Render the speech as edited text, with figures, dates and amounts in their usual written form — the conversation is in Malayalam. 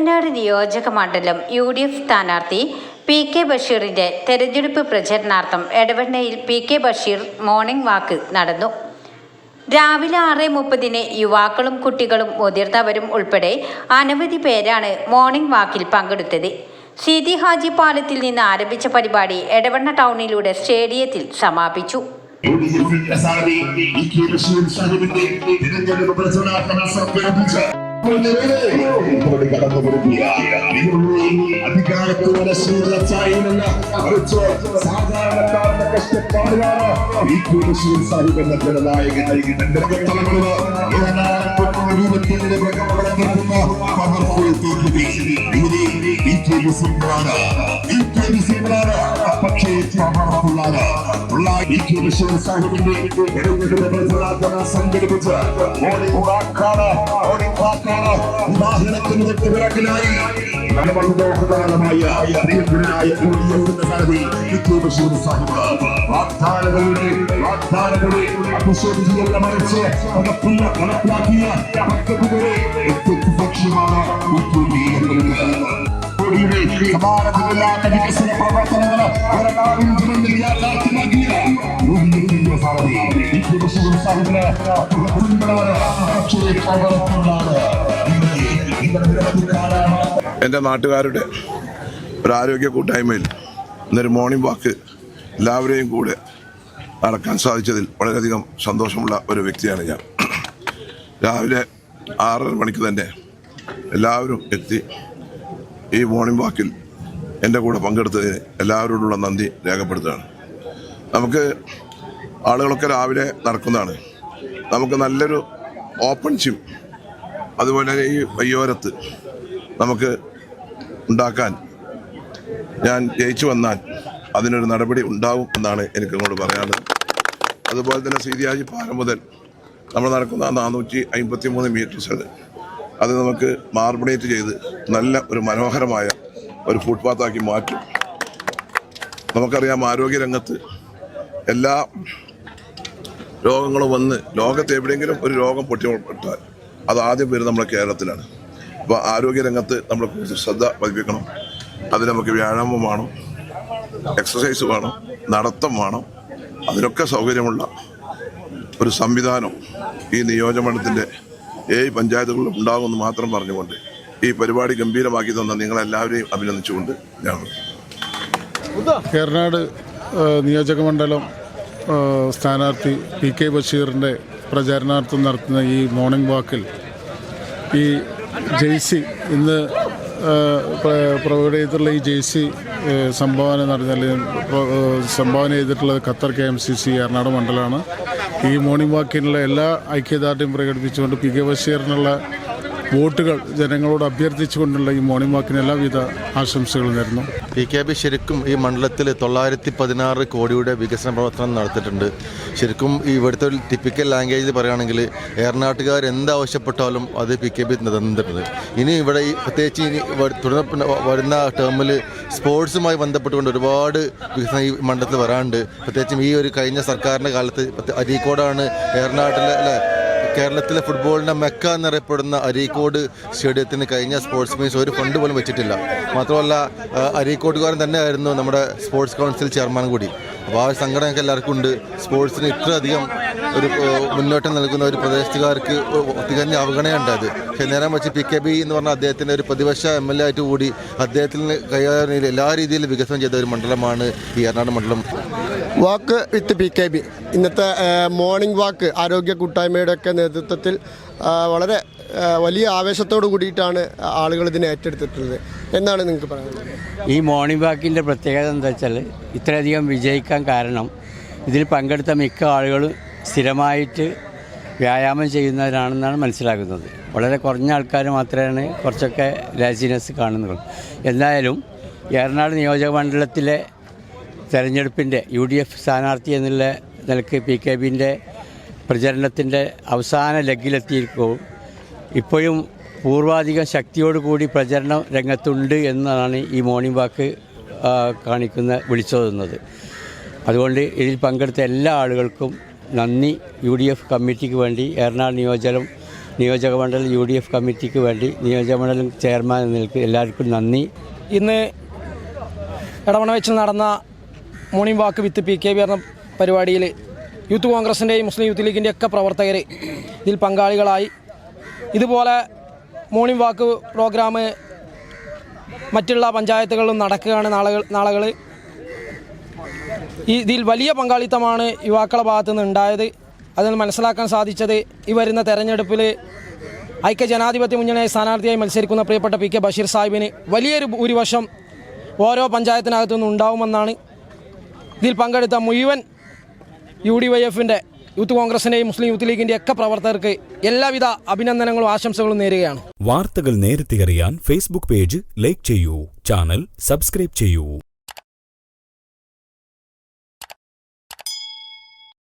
എടവനാട് നിയോജക മണ്ഡലം UDF സ്ഥാനാർത്ഥി PK ബഷീറിന്റെ തെരഞ്ഞെടുപ്പ് പ്രചരണാർത്ഥം എടവണ്ണയിൽ PK ബഷീർ മോർണിംഗ് വാക്ക് നടന്നു. രാവിലെ 6:30 യുവാക്കളും കുട്ടികളും മുതിർന്നവരും ഉൾപ്പെടെ അനവധി പേരാണ് മോർണിംഗ് വാക്കിൽ പങ്കെടുത്തത്. സീതി ഹാജി പാലത്തിൽ നിന്ന് ആരംഭിച്ച പരിപാടി എടവണ്ണ ടൗണിലൂടെ സ്റ്റേഡിയത്തിൽ സമാപിച്ചു. അധികാരത്തോടെ സാധാരണക്കാരുടെ കഷ്ടപ്പാടുകളാണ് സാഹിബ് എന്ന ജനനായകൻ പക്ഷേ സാഹിബിന്റെ സംഘടിപ്പിച്ച് ഉദാഹരണത്തിന് തൊട്ടുപിറക്കിലായി മനോഹരമായ വാഗ്ദാനങ്ങളെ അഭിഷേകിച്ചെല്ലാം മറിച്ച് നടപ്പിലാക്കിയ പദ്ധതികളെ ലക്ഷ്യമാണ് സമാനതയില്ലാത്ത വികസന പ്രവർത്തനങ്ങൾ എൻ്റെ നാട്ടുകാരുടെ ഒരു ആരോഗ്യ കൂട്ടായ്മയിൽ ഇന്നൊരു മോർണിംഗ് വാക്ക് എല്ലാവരെയും കൂടെ നടക്കാൻ സാധിച്ചതിൽ വളരെയധികം സന്തോഷമുള്ള ഒരു വ്യക്തിയാണ് ഞാൻ. രാവിലെ 6:30 മണിക്ക് തന്നെ എല്ലാവരും എത്തി ഈ മോർണിംഗ് വാക്കിൽ എൻ്റെ കൂടെ പങ്കെടുത്തതിന് എല്ലാവരോടുള്ള നന്ദി രേഖപ്പെടുത്തുകയാണ്. നമുക്ക് ആളുകളൊക്കെ രാവിലെ നടക്കുന്നതാണ്. നമുക്ക് നല്ലൊരു ഓപ്പൺ ജിം അതുപോലെ ഈ വയ്യോരത്ത് നമുക്ക് ഉണ്ടാക്കാൻ ഞാൻ ജയിച്ചു വന്നാൽ അതിനൊരു നടപടി ഉണ്ടാവും എന്നാണ് എനിക്ക് ഇങ്ങോട്ട് പറയാനുള്ളത്. അതുപോലെ തന്നെ സീതി ഹാജി പാലം മുതൽ നമ്മൾ നടക്കുന്ന 453 മീറ്റേഴ്സ് അത് നമുക്ക് മാർബിളേറ്റ് ചെയ്ത് നല്ല ഒരു മനോഹരമായ ഒരു ഫുട്പാത്താക്കി മാറ്റും. നമുക്കറിയാം, ആരോഗ്യരംഗത്ത് എല്ലാ രോഗങ്ങളും വന്ന് ലോകത്ത് എവിടെയെങ്കിലും ഒരു രോഗം പൊട്ടിപ്പെട്ടാൽ അത് ആദ്യം വരുന്നത് നമ്മുടെ കേരളത്തിലാണ്. അപ്പോൾ ആരോഗ്യരംഗത്ത് നമ്മൾ കൂടുതൽ ശ്രദ്ധ പതിപ്പിക്കണം. അതിന് നമുക്ക് വ്യായാമം വേണം, എക്സസൈസ് വേണം, നടത്തം വേണം. അതിനൊക്കെ സൗകര്യമുള്ള ഒരു സംവിധാനം ഈ നിയോജകമണ്ഡലത്തിൻ്റെ 7 പഞ്ചായത്തുകളിലും ഉണ്ടാകുമെന്ന് മാത്രം പറഞ്ഞുകൊണ്ട് ഈ പരിപാടി ഗംഭീരമാക്കി തന്ന നിങ്ങളെല്ലാവരെയും അഭിനന്ദിച്ചുകൊണ്ട് ഞാൻ ഏറനാട് നിയോജകമണ്ഡലം സ്ഥാനാർത്ഥി PK ബഷീറിൻ്റെ പ്രചാരണാർത്ഥം നടത്തുന്ന ഈ മോർണിംഗ് വാക്കിൽ ഈ ജേഴ്സി ഇന്ന് പ്രൊവൈഡ് ചെയ്തിട്ടുള്ള ഈ ജേഴ്സി സംഭാവന ചെയ്തിട്ടുള്ളത് ഖത്തർ KMCC ഏറനാട് മണ്ഡലമാണ്. ഈ മോർണിംഗ് വാക്കിനുള്ള എല്ലാ ഐക്യദാർഢ്യം പ്രകടിപ്പിച്ചുകൊണ്ട് PK ബഷീറിനുള്ള വോട്ടുകൾ ജനങ്ങളോട് അഭ്യർത്ഥിച്ചുകൊണ്ടുള്ള ഈ മോർണിംഗ് വാക്കിന് എല്ലാവിധ ആശംസകളും നേരുന്നു. PK ശരിക്കും ഈ മണ്ഡലത്തിൽ 916 കോടിയുടെ വികസന പ്രവർത്തനം നടത്തിയിട്ടുണ്ട്. ശരിക്കും ഈ ഇവിടുത്തെ ഒരു ടിപ്പിക്കൽ ലാംഗ്വേജിൽ പറയുകയാണെങ്കിൽ ഏറനാട്ടുകാർ എന്താവശ്യപ്പെട്ടാലും അത് PK തന്നിട്ടുണ്ട്. ഇനി ഇവിടെ ഈ പ്രത്യേകിച്ച് ഇനി വരുന്ന ടേമിൽ സ്പോർട്സുമായി ബന്ധപ്പെട്ടുകൊണ്ട് ഒരുപാട് വികസനം ഈ മണ്ഡലത്തിൽ വരാണ്ട്. പ്രത്യേകിച്ചും ഈ ഒരു കഴിഞ്ഞ സർക്കാരിൻ്റെ കാലത്ത് അരീക്കോടാണ് ഏറനാട്ടിലെ കേരളത്തിലെ ഫുട്ബോളിൻ്റെ മെക്ക എന്നറിയപ്പെടുന്ന അരീക്കോട് സ്റ്റേഡിയത്തിന് കഴിഞ്ഞ സ്പോർട്സ് മീറ്റ്സ് ഒരു ഫണ്ട് പോലും വെച്ചിട്ടില്ല. മാത്രമല്ല അരീക്കോട്ടുകാരൻ തന്നെയായിരുന്നു നമ്മുടെ സ്പോർട്സ് കൗൺസിൽ ചെയർമാൻ കൂടി. അപ്പോൾ ആ സംഘടനയൊക്കെ എല്ലാവർക്കും ഉണ്ട്. സ്പോർട്സിന് ഇത്രയധികം ഒരു മുന്നോട്ടം നൽകുന്ന ഒരു പ്രദേശത്തുകാർക്ക് തികഞ്ഞ അവഗണനയുണ്ടായത്. പക്ഷേ നേരം വെച്ച് PKB എന്ന് പറഞ്ഞാൽ അദ്ദേഹത്തിൻ്റെ ഒരു പ്രതിപക്ഷ MLA ആയിട്ട് കൂടി അദ്ദേഹത്തിന് കൈകാര്യം എല്ലാ രീതിയിലും വികസനം ചെയ്ത ഒരു മണ്ഡലമാണ് ഈ ഏറനാട് മണ്ഡലം. വാക്ക് വിത്ത് PKB ഇന്നത്തെ മോർണിംഗ് വാക്ക് ആരോഗ്യ കൂട്ടായ്മയുടെയൊക്കെ നേതൃത്വത്തിൽ വളരെ വലിയ ആവേശത്തോടു കൂടിയിട്ടാണ് ആളുകൾ ഇതിനെ ഏറ്റെടുത്തിട്ടുള്ളത്. എന്താണ് നിങ്ങൾക്ക് പറയാനുള്ളത്? ഈ മോർണിംഗ് വാക്കിൻ്റെ പ്രത്യേകത എന്താ വെച്ചാൽ ഇത്രയധികം വിജയിക്കാൻ കാരണം ഇതിൽ പങ്കെടുത്ത മിക്ക ആളുകളും സ്ഥിരമായിട്ട് വ്യായാമം ചെയ്യുന്നവരാണെന്നാണ് മനസ്സിലാക്കുന്നത്. വളരെ കുറഞ്ഞ ആൾക്കാർ മാത്രമാണ് കുറച്ചൊക്കെ ലാസിനെസ് കാണുന്നുള്ളൂ. എന്തായാലും ഏറനാട് നിയോജക മണ്ഡലത്തിലെ തെരഞ്ഞെടുപ്പിൻ്റെ UDF സ്ഥാനാർത്ഥി എന്നുള്ള നിലയ്ക്ക് PKBൻ്റെ പ്രചരണത്തിൻ്റെ അവസാന ലെഗിലെത്തിയിരിക്കും. ഇപ്പോഴും പൂർവാധികം ശക്തിയോടുകൂടി പ്രചരണ രംഗത്തുണ്ട് എന്നാണ് ഈ മോർണിംഗ് വാക്ക് വിളിച്ചോതുന്നത്. അതുകൊണ്ട് ഇതിൽ പങ്കെടുത്ത എല്ലാ ആളുകൾക്കും നന്ദി. UDF കമ്മിറ്റിക്ക് വേണ്ടി ഏറനാട് നിയോജകമണ്ഡലം UDF കമ്മിറ്റിക്ക് വേണ്ടി നിയോജകമണ്ഡലം ചെയർമാൻ എന്ന നിലയ്ക്ക് എല്ലാവർക്കും നന്ദി. ഇന്ന് എടവണ്ണ വെച്ച് നടന്ന മോർണിംഗ് വാക്ക് വിത്ത് PKB എന്ന പരിപാടിയിൽ യൂത്ത് കോൺഗ്രസിൻ്റെയും മുസ്ലിം യൂത്ത് ലീഗിൻ്റെ ഒക്കെ പ്രവർത്തകർ ഇതിൽ പങ്കാളികളായി. ഇതുപോലെ മോർണിംഗ് വാക്ക് പ്രോഗ്രാം മറ്റുള്ള പഞ്ചായത്തുകളിലും നടക്കുകയാണ് നാളുകൾ. ഇതിൽ വലിയ പങ്കാളിത്തമാണ് യുവാക്കളുടെ ഭാഗത്തു നിന്ന് ഉണ്ടായത്. അതിൽ മനസ്സിലാക്കാൻ സാധിച്ചത് ഈ വരുന്ന തെരഞ്ഞെടുപ്പിൽ ഐക്യജനാധിപത്യ മുന്നണിയായി സ്ഥാനാർത്ഥിയായി മത്സരിക്കുന്ന പ്രിയപ്പെട്ട PK ബഷീർ സാഹിബിന് വലിയൊരു ഭൂരിപക്ഷം ഓരോ പഞ്ചായത്തിനകത്തു നിന്നും ഉണ്ടാവുമെന്നാണ്. ഇതിൽ പങ്കെടുത്ത മുഴുവൻ UDYFൻ്റെ യൂത്ത് കോൺഗ്രസിൻ്റെയും മുസ്ലിം യൂത്ത് ലീഗിൻ്റെ ഒക്കെ പ്രവർത്തകർക്ക് എല്ലാവിധ അഭിനന്ദനങ്ങളും ആശംസകളും നേരുകയാണ്. വാർത്തകൾ നേരത്തെ അറിയാൻ ഫേസ്ബുക്ക് പേജ് ലൈക്ക് ചെയ്യൂ, ചാനൽ സബ്സ്ക്രൈബ് ചെയ്യൂ.